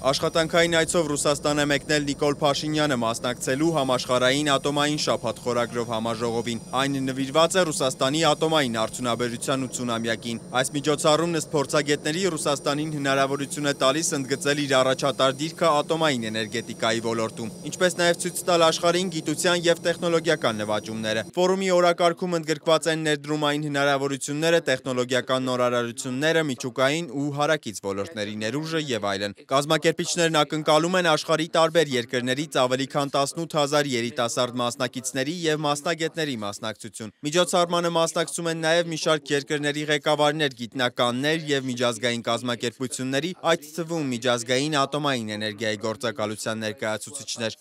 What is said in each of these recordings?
Աշխատանքային այցով Ռուսաստան է մեկնել Նիկոլ Փաշինյանը մասնակցելու համաշխարհային ատոմային շաբաթ խորագրով համաժողովին։ Այն նվիրված է Ռուսաստանի ատոմային արդյունաբերության 80-ամյակին։ Այս միջոցառումն ըստ փորձագետների Ռուսաստանին հնարավորություն է տալիս ընդգծել իր առաջատար դիրքը ատոմային էներգետիկայի ոլորտում, ինչպես նաև ցույց տալ աշխարհին գիտության և տեխնոլոգիական նվաճումները։ Ֆորումի օրակարգում ընդգրկված են ներդրումային հնարավորությունները, տեխնոլոգիական նորարարությունները, միջուկային ու հարակից ոլորտների ներուժը և այլն։ Կազմակերպիչներն ակնկալում են աշխարհի տարբեր երկրներից ավելի քան 18,000 երիտասարդ մասնակիցների և մասնագետների մասնակցություն։ Միջոցառմանը մասնակցում են նաև մի շարք երկրների ղեկավարներ, գիտնականներ և միջազգային կազմակերպությունների, այդ թվում միջազգային ատոմային էներգիայի գործակալության ներկայացուցիչներ։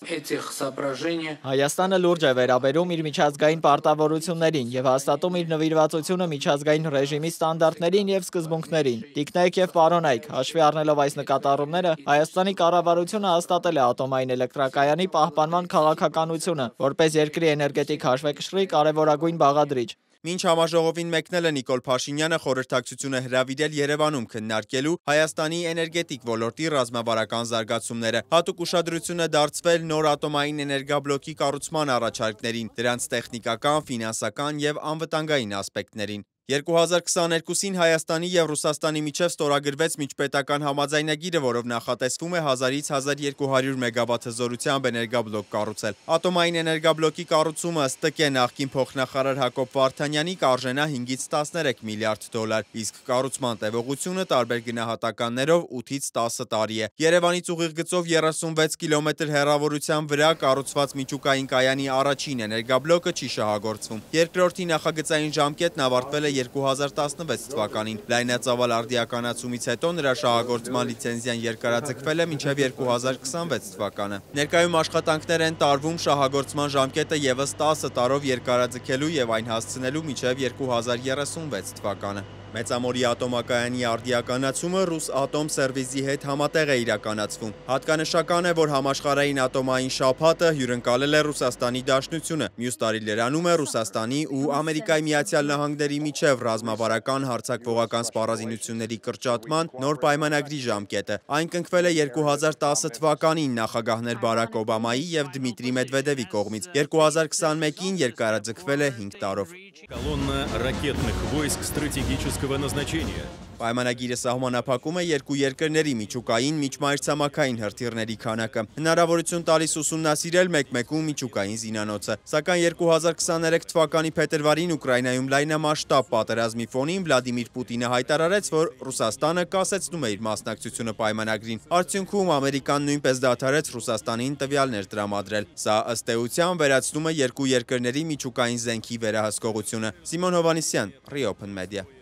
Հայաստանը լուրջ է վերաբերում իր միջազգային պարտավորություններին և հաստատում իր նվիրվածությունը միջազգային ռեժիմի ստանդարտներին և սկզբունքներին։ Տիկնայք և պարոնայք, հաշվի առնելով այս նկատառումները, Հայաստանի կառավարությունը հաստատել է ատոմային էլեկտրակայանի պահպանման քաղաքականությունը, որպես երկրի էներգետիկ հաշվեկշռի կարևորագույն բաղադրիչ։ Մինչ համաժողովին մեկնելը Նիկոլ Փաշինյանը խորհրդակցություն է հրավիրել Երևանում քննարկելու Հայաստանի էներգետիկ ոլորտի ռազմավարական զարգացումները։ Հատուկ ուշադրություն է դարձվել նոր ատոմային էներգաբլոկի կառուցման առաջարկներին, դրանց տեխնիկական, ֆինանսական և անվտանգային ասպեկտներին։ 2022-ին Հայաստանի և Ռուսաստանի միջև ստորագրվեց միջպետական համաձայնագիրը, որով նախատեսվում է 1000-ից 1200 մեգավատ հզորությամբ էներգաբլոկ կառուցել։ Ատոմային էներգաբլոկի կառուցումը ըստ ՏԿ նախկին փոխնախարար Հակոբ Վարդանյանի կարժենա 5-ից 13 միլիարդ դոլար, իսկ կառուցման տևողությունը տարբեր գնահատականներով 8-ից 10 տարի է։ Երևանից ուղիղ գծով 36 կիլոմետր հեռավորության վրա կառուցված միջուկային կայանի առաջին էներգաբլոկը չի շահագործվում։ Երկրորդի նախագծային ժամկետն ավարտվել է 2016 թվականին։ Լայնածավալ արդիականացումից հետո նրա շահագործման լիցենզիան երկարաձգվել է մինչև 2026 թվականը։ Ներկայում աշխատանքներ են տարվում շահագործման ժամկետը ևս 10 տարով երկարաձգելու և այն հասցնելու մինչև 2036 թվականը։ Մեծամորի ատոմակայանի արդիականացումը Ռուսատոմ սերվիզի հետ համատեղ է իրականացվում։ Հատկանշական է, որ համաշխարհային ատոմային շաբաթը հյուրընկալել է Ռուսաստանի Դաշնությունը։ Մյուս տարի լրանում է Ռուսաստանի ու Ամերիկայի Միացյալ Նահանգների միջև ռազմավարական հարձակվողական սպառազինությունների կրճատման նոր պայմանագրի ժամկետը։ Այն կնքվել է 2010 թվականին նախագահներ Բարաք Օբամայի և Դմիտրի Մեդվեդևի կողմից։ 2021-ին երկարաձգվել է 5 տարով։ Колонна ракетных войск стратегического назначения. Պայմանագիրը սահմանափակում է երկու երկրների միջուկային միջմայրցամաքային հրթիռների քանակը։ Հնարավորություն տալիս ուսումնասիրել մեկ-մեկում միջուկային զինանոցը։ Սակայն 2023 թվականի փետրվարին Ուկրաինայում լայնամասշտաբ պատերազմի ֆոնին Վլադիմիր Պուտինը հայտարարեց, որ Ռուսաստանը կասեցնում է իր մասնակցությունը պայմանագրին։ Արդյունքում Ամերիկան նույնպես դադարեց Ռուսաստանին տվյալներ տրամադրել։ Սա ըստ էության վերացնում է երկու երկրների միջուկային զենքի վերահսկողությունը։ Սիմոն Հովհաննիսյան, Reopen Media։